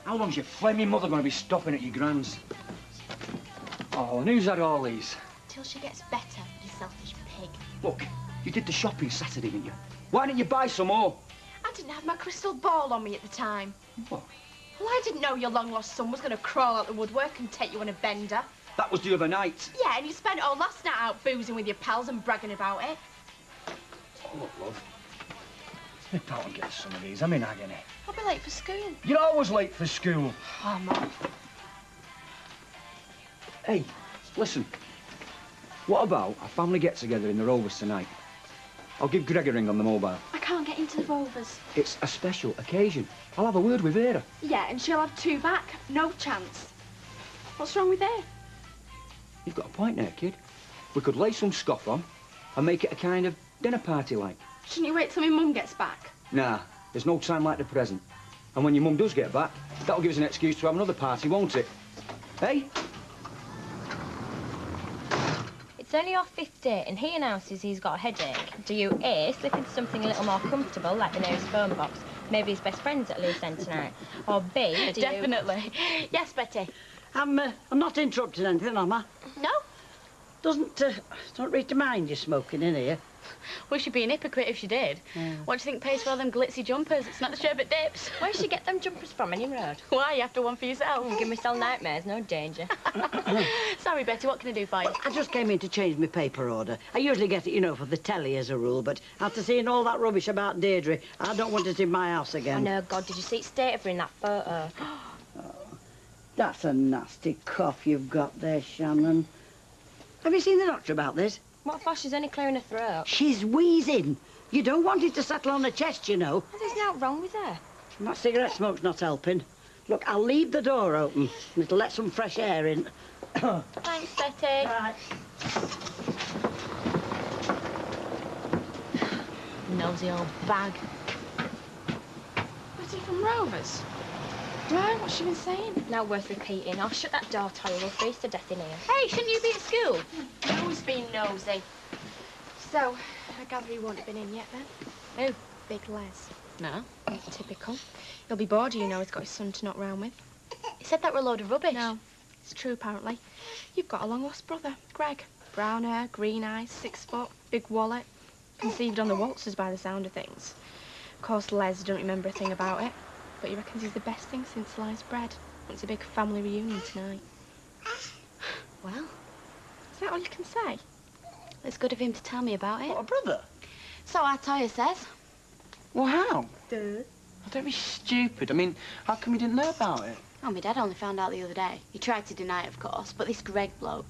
How long's your flaming mother going to be stopping at your grand's? Oh, and who's had all these? Till she gets better, you selfish pig. Look, you did the shopping Saturday, didn't you? Why didn't you buy some more? I didn't have my crystal ball on me at the time. What? Well, I didn't know your long-lost son was going to crawl out the woodwork and take you on a bender. That was the other night. Yeah, and you spent all last night out boozing with your pals and bragging about it. Look, love. Nip out and get some of these. I'm in agony. I'll be late for school. You're always late for school. Oh, Mum. Hey, listen. What about a family get-together in the Rovers tonight? I'll give Greg a ring on the mobile. I can't get into the Rovers. It's a special occasion. I'll have a word with Vera. Yeah, and she'll have 2 back. No chance. What's wrong with her? You've got a point there, kid. We could lay some scoff on and make it a kind of dinner party like. Shouldn't you wait till my mum gets back? Nah, there's no time like the present. And when your mum does get back, that'll give us an excuse to have another party, won't it? Hey? It's only our 5th date, and he announces he's got a headache. Do you A, slip into something a little more comfortable, like the nearest phone box, maybe his best friend's at loose end tonight? Or B, do you... Definitely. Yes, Betty. I'm not interrupting anything, am I? No? Don't read to mind you smoking in here. Well, she'd be an hypocrite if she did. Yeah. What do you think pays for all them glitzy jumpers? It's not the sherbet dips. Where'd she get them jumpers from, any road? Why? You after one for yourself? Give myself nightmares, no danger. Sorry, Betty, what can I do for you? I just came in to change my paper order. I usually get it, you know, for the telly as a rule, but after seeing all that rubbish about Deirdre, I don't want it in my house again. Oh, no, God, did you see the state of her in that photo? That's a nasty cough you've got there, Shannon. Have you seen the doctor about this? What for? She's only clearing her throat. She's wheezing. You don't want it to settle on her chest, you know. Oh, there's nothing wrong with her. And that cigarette smoke's not helping. Look, I'll leave the door open. It'll let some fresh air in. Thanks, Betty. Right. Nosy old bag. Betty from Rovers? Right, what's she been saying? Not worth repeating. I'll shut that door, Toy. We'll freeze to death in here. Hey, shouldn't you be at school? Who's been nosy? So, I gather he won't have been in yet, then? Who? Big Les. No. Typical. He'll be bored, you know. He's got his son to knock round with. He said that were a load of rubbish. No, it's true, apparently. You've got a long-lost brother, Greg. Brown hair, green eyes, 6 foot, big wallet. Conceived on the waltzers by the sound of things. Of course, Les don't remember a thing about it. But he reckons he's the best thing since sliced bread. It's a big family reunion tonight. Well, is that all you can say? It's good of him to tell me about it. What, a brother? So our Toya says. Well, how? Duh. Oh, don't be stupid. I mean, how come you didn't know about it? Oh, my dad only found out the other day. He tried to deny it, of course, but this Greg bloke...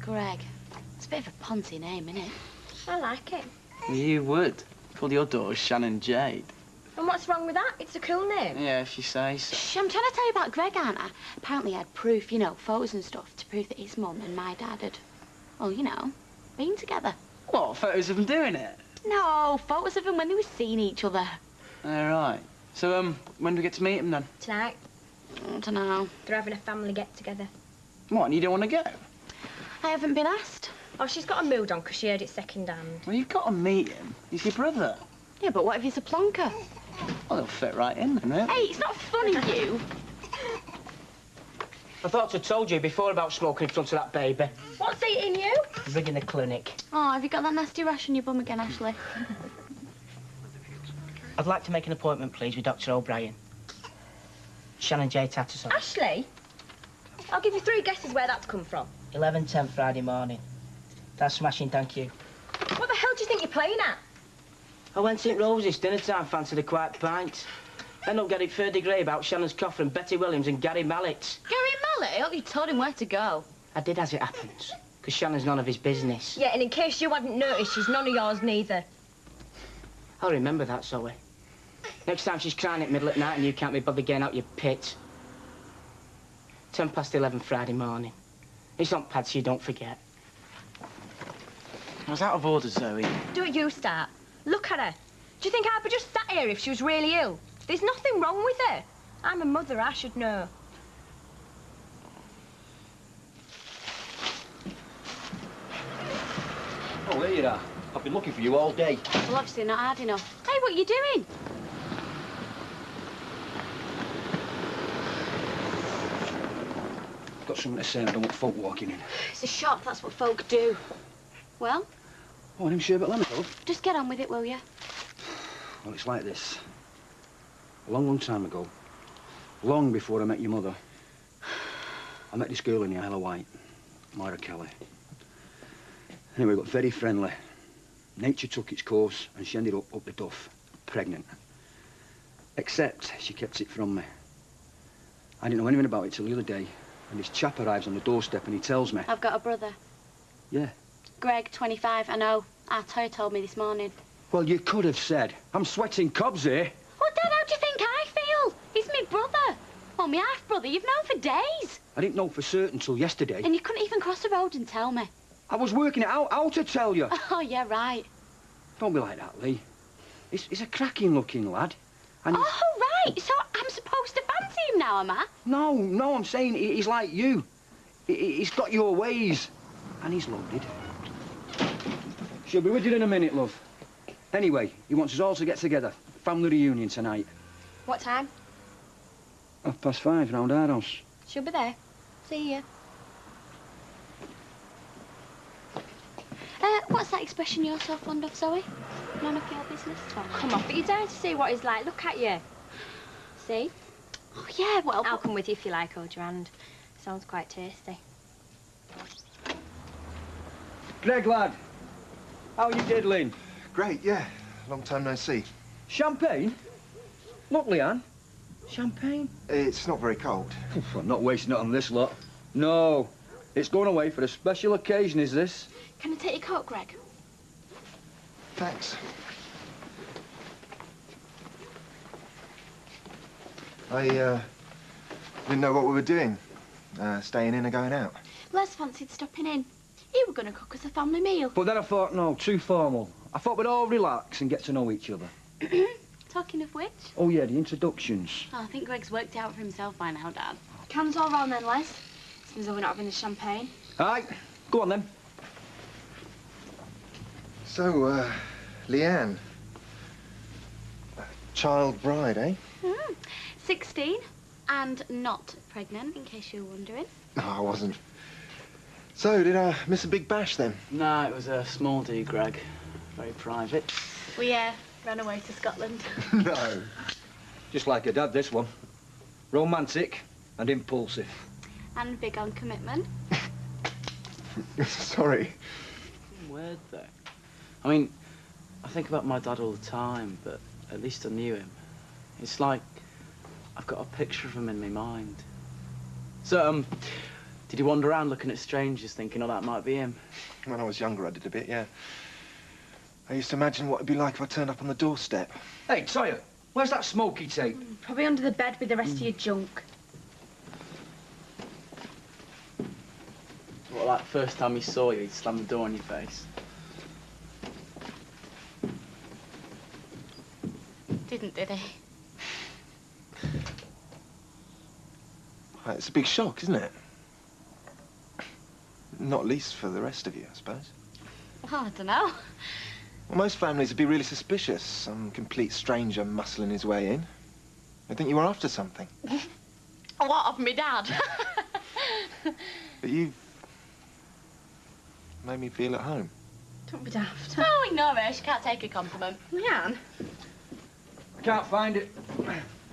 Greg. It's a bit of a poncy name, isn't it? I like it. You would. Call your daughter Shannon Jade. And what's wrong with that? It's a cool name. Yeah, if you say so. Shh, I'm trying to tell you about Greg, aren't I? Apparently he had proof, you know, photos and stuff, to prove that his mum and my dad had, well, you know, been together. What, photos of them doing it? No, photos of them when they were seeing each other. All right. So, when do we get to meet them then? Tonight, I don't know. they're having a family get-together. What, and you don't want to go? I haven't been asked. Oh, she's got a mood on because she heard it second-hand. Well, you've got to meet him. He's your brother. Yeah, but what if he's a plonker? Well, they'll fit right in, then, won't they? Hey, it's not funny, you. I thought I told you before about smoking in front of that baby. What's eating you? Rigging the clinic. Oh, have you got that nasty rash on your bum again, Ashley? I'd like to make an appointment, please, with Dr. O'Brien. Shannon J. Tatterson. Ashley? I'll give you 3 guesses where that's come from. 11:10 Friday morning. That's smashing, thank you. What the hell do you think you're playing at? I went St. Rose's dinner time, fancied a quiet pint. End up getting 3rd degree about Shannon's cough from Betty Williams and Gary Mallet. Gary Mallet? I hope you told him where to go. I did as it happens, because Shannon's none of his business. Yeah, and in case you hadn't noticed, she's none of yours neither. I'll remember that, Zoe. Next time she's crying at middle at night and you can't be bothered getting out your pit. 11:10 Friday morning. It's on pad so you don't forget. I was out of order, Zoe. Do it you start. Look at her. Do you think I'd be just sat here if she was really ill? There's nothing wrong with her. I'm a mother, I should know. Oh, there you are. I've been looking for you all day. Well, obviously not hard enough. Hey, what are you doing? got something to say and I don't want folk walking in. It's a shop, that's what folk do. Well? Oh, them sherbet lemon, love. Just get on with it, will you? Well, it's like this. A long, long time ago, long before I met your mother, I met this girl in the Isle of Wight, Myra Kelly. Anyway, we got very friendly. Nature took its course and she ended up the duff, pregnant. Except she kept it from me. I didn't know anything about it till the other day, and this chap arrives on the doorstep and he tells me... I've got a brother. Yeah. Greg, 25, I know. Arthur told me this morning. Well, you could have said. I'm sweating cobs here. Well, Dad, how do you think I feel? He's my brother. Well, my half-brother, you've known for days. I didn't know for certain till yesterday. And you couldn't even cross the road and tell me. I was working it out how to tell you. Oh, yeah, right. Don't be like that, Lee. He's a cracking-looking lad. And Oh, right. So I'm supposed to fancy him now, am I? No, I'm saying he's like you. He's got your ways. And he's loaded. She'll be with you in a minute, love. Anyway, he wants us all to get together. Family reunion tonight. What time? 5:30 round our house. She'll be there. See ya. What's that expression you're so fond of, Zoe? None of your business? Oh, come on, but you're down to see what he's like. Look at you. See? Oh, yeah, well... I'll come with you if you like, hold your hand. Sounds quite tasty. Greg, lad. How you diddling? Great, yeah. Long time no see. Champagne? Look, Leanne. Champagne? It's not very cold. I'm not wasting it on this lot. No. It's going away for a special occasion, is this? Can I take your coat, Greg? Thanks. I didn't know what we were doing. Staying in or going out. Les fancied stopping in. You were going to cook us a family meal. But then I thought, no, too formal. I thought we'd all relax and get to know each other. Talking of which? Oh, yeah, the introductions. Oh, I think Greg's worked out for himself by now, Dad. Cans all round then, Les. Seems though we're not having the champagne. All right, go on then. So, Leanne. Child bride, eh? 16 and not pregnant, in case you were wondering. No, I wasn't. So, did I miss a big bash then? No, it was a small do, Greg. Very private. We ran away to Scotland. No. Just like your dad, this one. Romantic and impulsive. And big on commitment. Sorry. Weird, though. I mean, I think about my dad all the time, but at least I knew him. It's like I've got a picture of him in my mind. So, did you wander around looking at strangers thinking, oh, that might be him? When I was younger, I did a bit, yeah. I used to imagine what it'd be like if I turned up on the doorstep. Hey, Toya, where's that smoky tape? Probably under the bed with the rest of your junk. What, like, first time he saw you, he'd slam the door in your face? Did he? It's a big shock, isn't it? Not least for the rest of you, I suppose. Well, I don't know. Well, most families would be really suspicious. Some complete stranger muscling his way in. They'd think you were after something. What, of me dad? But you've made me feel at home. Don't be daft. Oh, ignore her. She can't take a compliment. Leanne? I can't find it.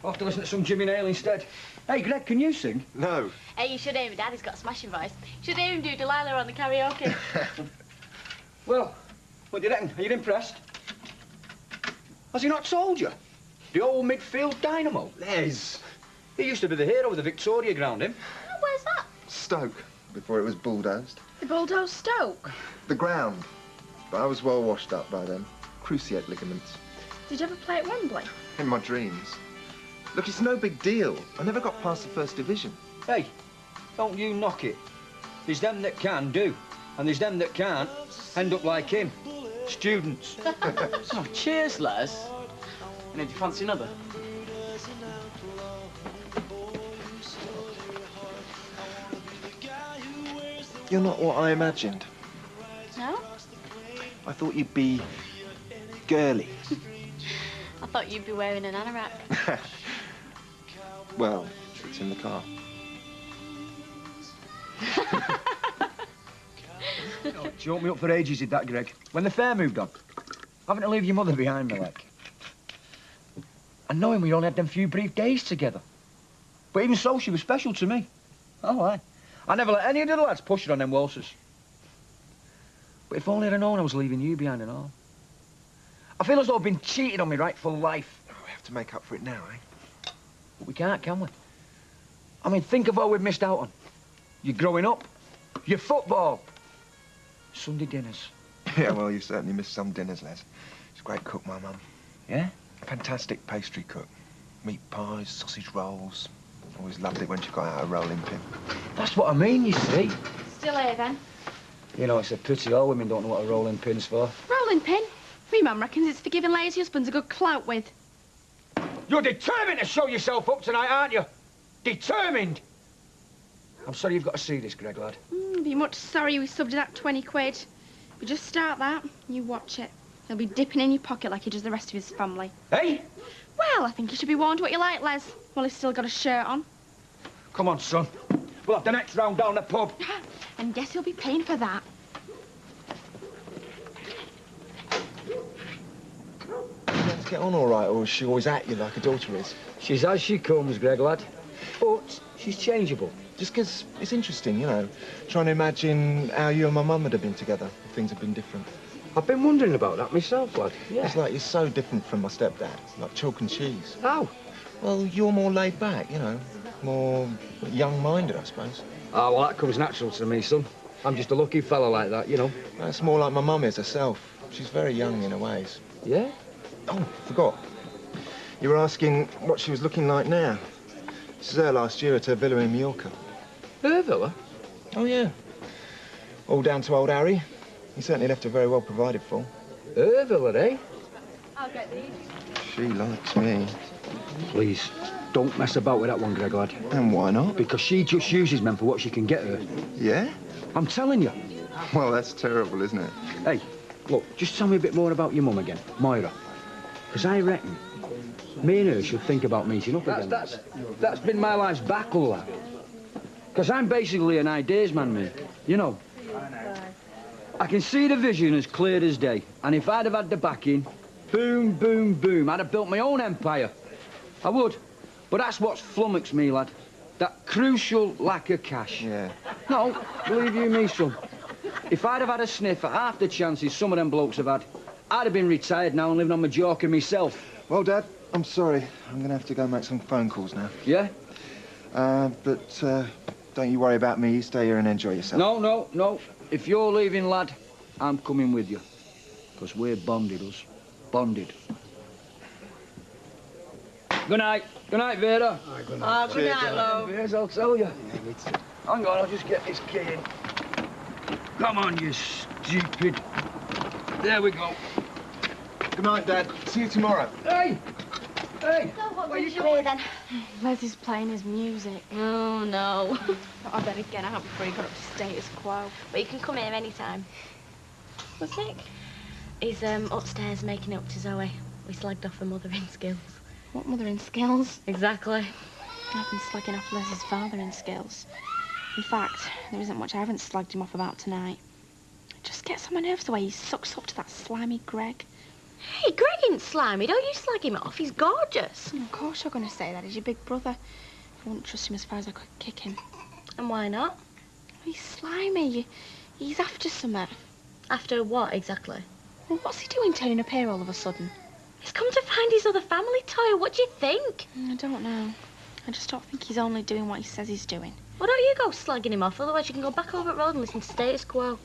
I'll have to listen to some Jimmy Nail instead. Hey, Greg, can you sing? No. Hey, you should hear him. Daddy's got a smashing voice. You should hear him do Delilah on the karaoke. Well, what do you reckon? Are you impressed? Has he not told you? The old midfield dynamo. Les. He used to be the hero of the Victoria ground, him. Oh, where's that? Stoke, before it was bulldozed. The bulldoze Stoke? The ground. But I was well washed up by then. Cruciate ligaments. Did you ever play at Wembley? In my dreams. Look, it's no big deal. I never got past the first division. Hey, don't you knock it. There's them that can do, and there's them that can't end up like him. Students. Oh, cheers, Les. And did you fancy another? You're not what I imagined. No? I thought you'd be girly. I thought you'd be wearing an anorak. Well, it's in the car. Choked me up for ages, did that, Greg. When the fair moved on, having to leave your mother behind me, like. And knowing we only had them few brief days together. But even so, she was special to me. Oh, aye. I never let any of the lads push her on them waltzes. But if only I'd have known I was leaving you behind and all. I feel as though I've been cheated on me right for life. Oh, we have to make up for it now, eh? But we can't, can we? I mean, think of all we've missed out on. Your growing up, your football, Sunday dinners. Yeah, well, you've certainly missed some dinners, Les. She's a great cook, my mum. Yeah? Fantastic pastry cook. Meat pies, sausage rolls. Always loved it when she got out a rolling pin. That's what I mean, you see. Still here, then? You know, it's a pity all women don't know what a rolling pin's for. Rolling pin? Me mum reckons it's for giving lazy husbands a good clout with. You're determined to show yourself up tonight, aren't you? Determined! I'm sorry you've got to see this, Greg, lad. Be much sorry we subbed you that 20 quid. If you just start that, you watch it. He'll be dipping in your pocket like he does the rest of his family. Hey? Well, I think you should be warned what you like, Les. Well, he's still got a shirt on. Come on, son. We'll have the next round down the pub. And guess he'll be paying for that. Let's get on all right, or is she always at you like a daughter is? She's as she comes, Greg, lad. But she's changeable. Just 'cause it's interesting, you know, trying to imagine how you and my mum would have been together if things had been different. I've been wondering about that myself, lad. Yeah. It's like you're so different from my stepdad. It's like chalk and cheese. How? Well, you're more laid back, you know, more young-minded, I suppose. Ah, well, that comes natural to me, son. I'm just a lucky fella like that, you know. That's more like my mum is herself. She's very young in her ways. Yeah? Oh, forgot. You were asking what she was looking like now. This is her last year at her villa in Mallorca. Her villa? Oh, yeah. All down to old Harry. He certainly left her very well provided for. Her villa, eh? I'll get these. She likes me. Please, don't mess about with that one, Greg, lad. And why not? Because she just uses men for what she can get her. Yeah? I'm telling you. Well, that's terrible, isn't it? Hey, look, just tell me a bit more about your mum again, Moira. Because I reckon me and her should think about meeting up again. That's been my life's battle, lad. Because I'm basically an ideas man, mate. You know. I can see the vision as clear as day. And if I'd have had the backing, boom, boom, boom, I'd have built my own empire. I would. But that's what's flummoxed me, lad. That crucial lack of cash. Yeah. No, believe you me, son. If I'd have had a sniff at half the chances some of them blokes have had, I'd have been retired now and living on Majorca myself. Well, Dad, I'm sorry. I'm going to have to go make some phone calls now. Yeah? But don't you worry about me. You stay here and enjoy yourself. No. If you're leaving, lad, I'm coming with you. Because we're bonded, us. Bonded. Good night. Good night, Vera. Oh, good night, love. Yes, I'll tell you. Yeah, me too. Hang on, I'll just get this key in. Come on, you stupid. There we go. Good night, Dad. See you tomorrow. Hey! Hey! What Where you you going? then? Leslie's playing his music. Oh, no. I better get out before he got up to status quo. But you can come here any time. What's Nick? He's upstairs making it up to Zoe. We slagged off her mothering skills. What mothering skills? Exactly. I've been slagging off Leslie's fathering skills. In fact, there isn't much I haven't slagged him off about tonight. It just gets on my nerves the way he sucks up to that slimy Greg. Hey, Greg ain't slimy. Don't you slag him off. He's gorgeous. Of course you're going to say that. He's your big brother. I wouldn't trust him as far as I could kick him. And why not? He's slimy. He's after something. After what, exactly? Well, what's he doing turning up here all of a sudden? He's come to find his other family, Toya. What do you think? I don't know. I just don't think he's only doing what he says he's doing. Why don't you go slagging him off? Otherwise you can go back over at Road and listen to Status Quo.